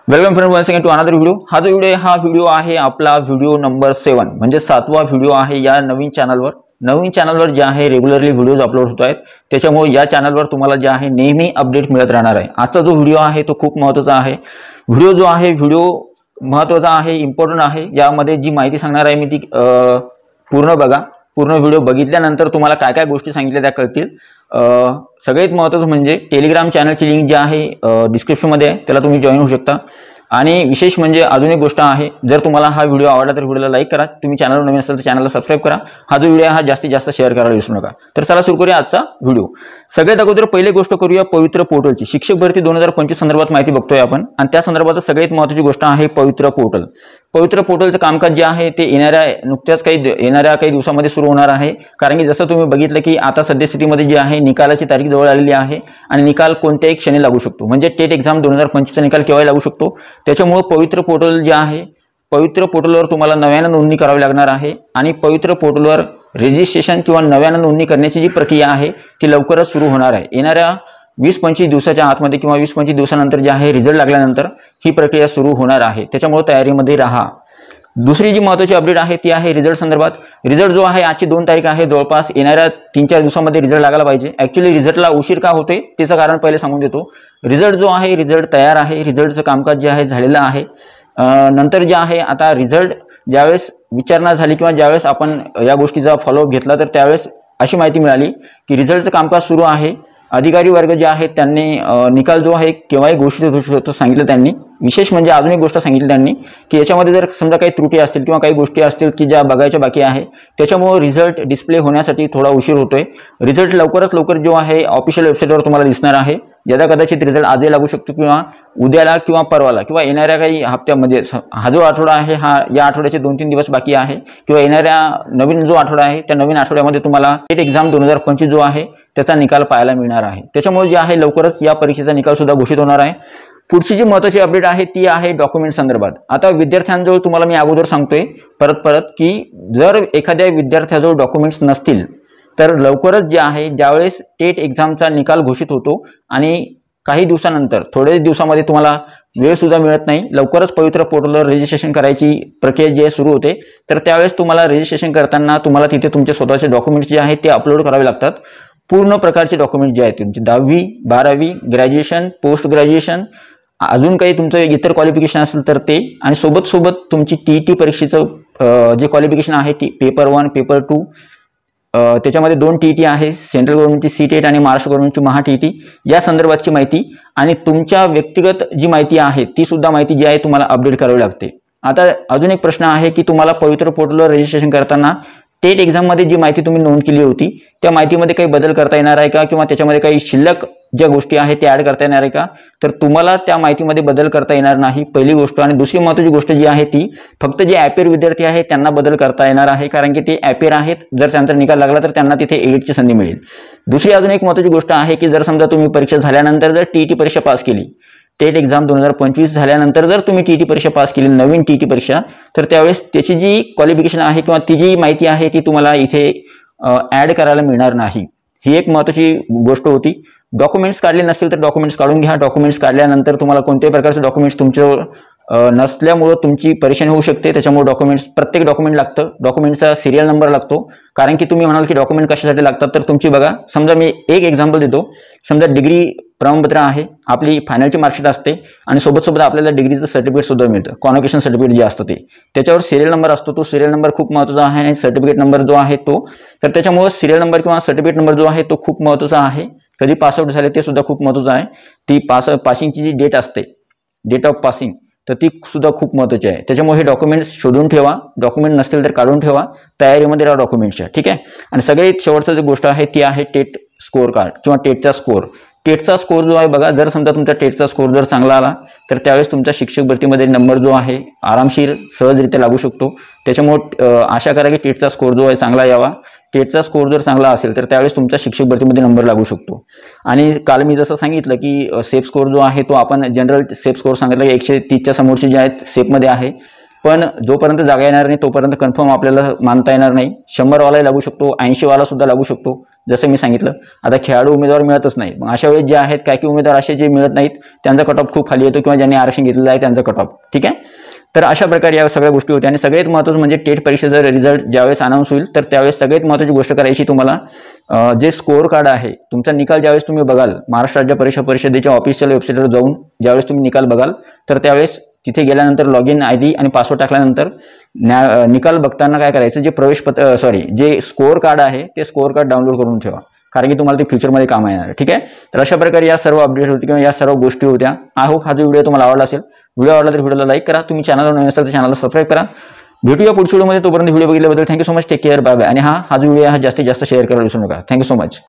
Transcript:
Welcome friend once again to another video. हा जो video आहे आपला व्हिडिओ नंबर 7 म्हणजे 7वा व्हिडिओ आहे या नवीन चॅनलवर जे आहे रेग्युलरली व्हिडिओज अपलोड होत आहेत। त्याच्यामुळे या चॅनलवर तुम्हाला जे आहे नेहमी अपडेट मिळत राहणार आहे। आजचा जो व्हिडिओ आहे तो खूप महत्त्वाचा आहे। व्हिडिओ महत्त्वाचा आहे, इम्पॉर्टंट आहे। यामध्ये जी माहिती सांगणार आहे मी ती पूर्ण बघा। पूर्ण व्हिडिओ बघितल्यानंतर तुम्हाला काय काय गोष्टी सांगितल्या त्या कळतील। सगळ्यात महत्त्वाचं म्हणजे टेलिग्राम चॅनलची लिंक जी आहे डिस्क्रिप्शन मध्ये आहे, त्याला तुम्ही जॉइन होऊ शकता। आणि विशेष म्हणजे अजून एक गोष्ट आहे, जर तुम्हाला हा व्हिडिओ आवडला तर व्हिडिओला लाईक करा। तुम्ही चॅनलवर नवीन असाल तर चॅनलला सबस्क्राइब करा। हा जो व्हिडिओ आहे हा जास्तीत जास्त शेअर करायला विसरू नका। तर चला सुरू करूया आजचा व्हिडिओ। सगळ्यात अगोदर पहिली गोष्ट करूया पवित्र पोर्टलची। शिक्षक भरती 2025 संदर्भात माहिती बघतोय आपण, आणि त्या संदर्भात सगळ्यात महत्त्वाची गोष्ट आहे पवित्र पोर्टल। पवित्र पोर्टलचं कामकाज जे आहे ते नुकत्याच येणाऱ्या काही दिवसांमध्ये सुरू होणार आहे। कारण की जसं तुम्ही बघितलं की आता सद्यस्थितीमध्ये जी आहे निकालाची तारीख जवळ आलेली आहे आणि निकाल कोणत्याही क्षणी लागू शकतो। म्हणजे टेट एक्झाम 2025 चा निकाल केव्हाही लागू शकतो। त्याच्यामुळे पवित्र पोर्टल जे आहे, पवित्र पोर्टलवर तुम्हाला नव्यानं नोंदणी करावी लागणार आहे। आणि पवित्र पोर्टलवर रजिस्ट्रेशन किंवा नव्यानं नोंदणी करण्याची जी प्रक्रिया आहे ती लवकरच सुरू होणार आहे। येणाऱ्या 20-25 दिवसाच्या आतमध्ये किंवा 20-25 दिवसानंतर जे आहे रिझल्ट लागल्यानंतर ही प्रक्रिया सुरू होणार आहे। त्याच्यामुळे तयारीमध्ये राहा। दुसरी जी महत्त्वाची अपडेट आहे ती आहे रिझल्ट संदर्भात। रिझल्ट जो आहे आजची 2 तारीख आहे, जवळपास येणाऱ्या 3-4 दिवसांमध्ये रिझल्ट लागायला पाहिजे। ऍक्च्युअली रिझल्टला उशीर का होतोय त्याचं कारण पहिले सांगून देतो। रिझल्ट जो आहे रिझल्ट तयार आहे, रिझल्टचं कामकाज जे आहे झालेलं आहे। नंतर जे आहे आता रिझल्ट ज्यावेळेस विचारणा झाली किंवा ज्यावेळेस आपण या गोष्टीचा फॉलोअप घेतला तर त्यावेळेस अशी माहिती मिळाली की रिझल्टचं कामकाज सुरू आहे। अधिकारी वर्ग जे आहेत त्यांनी निकाल जो आहे केव्हाही घोषित होतो सांगितलं त्यांनी। विशेष म्हणजे अजून एक गोष्ट सांगितली त्यांनी की याच्यामध्ये जर समजा काही त्रुटी असतील किंवा काही गोष्टी असतील की ज्या बघायच्या बाकी आहे, त्याच्यामुळे रिझल्ट डिस्प्ले होण्यासाठी थोडा उशीर होतोय। रिझल्ट लवकरात लवकर जो आहे ऑफिशियल वेबसाईटवर तुम्हाला दिसणार आहे। ज्यादा कदाचित रिझल्ट आजही लागू शकतो किंवा उद्याला किंवा परवाला किंवा येणाऱ्या काही हप्त्यामध्ये। हा जो आठवडा आहे हा या आठवड्याचे 2-3 दिवस बाकी आहे किंवा येणाऱ्या नवीन जो आठवडा आहे त्या नवीन आठवड्यामध्ये तुम्हाला टेट एक्झाम 2025 जो आहे त्याचा निकाल पाहायला मिळणार आहे। त्याच्यामुळे जे आहे लवकरच या परीक्षेचा निकाल सुद्धा घोषित होणार आहे। पुढची जी महत्त्वाची अपडेट आहे ती आहे डॉक्युमेंट संदर्भात। आता विद्यार्थ्यांजवळ तुम्हाला मी अगोदर सांगतोय परत की जर एखाद्या विद्यार्थ्याजवळ डॉक्युमेंट्स नसतील तर लवकरच जे आहे ज्यावेळेस टेट एक्झामचा निकाल घोषित होतो आणि काही दिवसानंतर थोड्याच दिवसामध्ये तुम्हाला वेळ सुद्धा मिळत नाही, लवकरच पवित्र पोर्टलवर रजिस्ट्रेशन करायची प्रक्रिया जी सुरू होते। तर त्यावेळेस तुम्हाला रजिस्ट्रेशन करताना तुम्हाला तिथे तुमचे स्वतःचे डॉक्युमेंट्स जे आहेत ते अपलोड करावे लागतात। पूर्ण प्रकारचे डॉक्युमेंट्स जे आहेत तुमचे 10वी 12वी ग्रॅज्युएशन, पोस्ट ग्रॅज्युएशन, अजून काही तुमचं इतर क्वालिफिकेशन असेल तर ते, आणि सोबत तुमची टीईटी परीक्षेचं जे क्वालिफिकेशन आहे ती पेपर 1 पेपर 2, त्याच्यामध्ये 2 टीईटी आहे, सेंट्रल गव्हर्नमेंटची सीटेट आणि महाराष्ट्र गव्हर्नमेंटची महा टीईटी, या संदर्भातची माहिती आणि तुमच्या व्यक्तिगत जी माहिती आहे ती सुद्धा माहिती जी आहे तुम्हाला अपडेट करावी लागते। आता अजून एक प्रश्न आहे की तुम्हाला पवित्र पोर्टलवर रजिस्ट्रेशन करताना टेट एक्झाम मध्ये जी माहिती तुम्ही नोंद केली होती त्या माहितीमध्ये काही बदल करता येणार आहे का, किंवा त्याच्यामध्ये काही शिल्लक ज्या गोष्टी आहेत त्या ऍड करता येणार आहे का? तर तुम्हाला त्या माहितीमध्ये बदल करता येणार नाही, पहिली गोष्ट। आणि दुसरी महत्त्वाची गोष्ट जी आहे ती फक्त जे ॲपेर विद्यार्थी आहेत त्यांना बदल करता येणार आहे, कारण की ते ॲपेर आहेत। जर त्यांचा निकाल लागला तर त्यांना तिथे एडिटची संधी मिळेल। दुसरी अजून एक महत्त्वाची गोष्ट आहे की जर समजा तुम्ही परीक्षा झाल्यानंतर जर टीईटी परीक्षा पास केली, टेट एक्झाम 2025 झाल्यानंतर जर तुम्ही टीईटी परीक्षा पास केली, नवीन टीईटी परीक्षा, तर त्यावेळेस त्याची जी क्वालिफिकेशन आहे किंवा ती जी माहिती आहे ती तुम्हाला इथे ऍड करायला मिळणार नाही। ही एक महत्त्वाची गोष्ट होती। डॉक्युमेंट्स काढले नसतील तर डॉक्युमेंट्स काढून घ्या। डॉक्युमेंट्स काढल्यानंतर तुम्हाला कोणत्याही प्रकारचे डॉक्युमेंट्स तुमच्यावर नसल्यामुळे तुमची परेशानी होऊ शकते। त्याच्यामुळे प्रत्येक डॉक्युमेंट लागतं, डॉक्युमेंटचा सिरियल नंबर लागतो। कारण की तुम्ही म्हणाल की डॉक्युमेंट कशासाठी लागतात, तर तुमची बघा, समजा मी एक एक्झाम्पल देतो। समजा डिग्री प्रमाणपत्र आहे, आपली फायनलची मार्कशीट असते आणि सोबत आपल्याला डिग्रीचं सर्टिफिकेट सुद्धा मिळतं, कॉन्व्होकेशन सर्टिफिकेट जे असतं ते, त्याच्यावर सिरियल नंबर असतो। तो सिरियल नंबर खूप महत्त्वाचा आहे आणि सर्टिफिकेट नंबर जो आहे तो, तर त्याच्यामुळे सिरियल नंबर किंवा सर्टिफिकेट नंबर जो आहे तो खूप महत्त्वाचा आहे। कधी पासआउट झाले ते सुद्धा खूप महत्त्वाचं आहे। ती पासिंगची जी डेट असते, डेट ऑफ पासिंग, तर ती सुद्धा खूप महत्त्वाची आहे। त्याच्यामुळे हे डॉक्युमेंट्स शोधून ठेवा, डॉक्युमेंट नसतील तर काढून ठेवा, तयारीमध्ये राहा डॉक्युमेंटच्या, ठीक आहे। आणि सगळ्यात शेवटचं जी गोष्ट आहे ती आहे टेट स्कोअर कार्ड किंवा टेटचा स्कोअर। टेटचा स्कोअर जो आहे बघा, जर समजा तुमचा टेटचा स्कोअर जर चांगला आला तर त्यावेळेस तुमचा शिक्षक भरतीमध्ये नंबर जो आहे आरामशीर सहजरित्या लागू शकतो। त्याच्यामुळे आशा करा की टेटचा स्कोअर जो आहे चांगला यावा। टेटचा स्कोअर जर चांगला असेल तर त्यावेळेस तुमचा शिक्षक भरतीमध्ये नंबर लागू शकतो। आणि काल मी जसं सांगितलं की सेफ स्कोअर जो आहे तो आपण जनरल सेफ स्कोअर सांगितलं की 130च्या समोरचे जे आहेत सेफमध्ये आहे, पण जोपर्यंत जागा येणार नाही तोपर्यंत कन्फर्म आपल्याला मानता येणार नाही। 100 वालाही लागू शकतो, 80 वाला सुद्धा लागू शकतो। जसं मी सांगितलं आता खेळाडू उमेदवार मिळतच नाहीत, मग अशा वेळेस जे आहेत काही उमेदवार असे जे मिळत नाहीत त्यांचा कट ऑफ खूप खाली येतो किंवा ज्यांनी आरक्षण घेतलेलं आहे त्यांचा कट ऑफ, ठीक आहे। तर अशा प्रकारे या सगळ्या गोष्टी होत्या आणि सगळ्यात महत्त्वाचं म्हणजे टेट परीक्षेचा रिझल्ट ज्यावेळेस अनाऊन्स होईल तर त्यावेळेस सगळ्यात महत्त्वाची गोष्ट करायची तुम्हाला जे स्कोअर कार्ड आहे तुमचा निकाल ज्यावेळेस तुम्ही बघाल महाराष्ट्र राज्य परीक्षा परिषदेच्या ऑफिशियल वेबसाईटवर जाऊन ज्यावेळेस तुम्ही निकाल बघाल तर त्यावेळेस तिथे गेल्यानंतर लॉग इन ID आणि पासवर्ड टाकल्यानंतर निकाल बघताना काय करायचं जे जे स्कोअर कार्ड आहे ते स्कोअर कार्ड डाउनलोड करून ठेवा, कारण की तुम्हाला ते फ्युचरमध्ये काम येणार आहे, ठीक आहे। तर अशा प्रकारे या सर्व अपडेट्स होती किंवा या सर्व गोष्टी होत्या। आय होप हा जो व्हिडिओ तुम्हाला आवडला असेल। व्हिडिओ आवडला तर व्हिडिओला लाईक करा, तुम्ही चॅनलवर नवीन असाल तर चॅनलला सबस्क्राईब करा। भेटूया पुढच्या व्हिडिओमध्ये, तोपर्यंत व्हिडिओ बघितल्याबद्दल thank you so much, take care, bye bye. आणि हा जो व्हिडिओ आहे जास्तीत जास्त शेअर करायला विसरू नका। Thank you so much.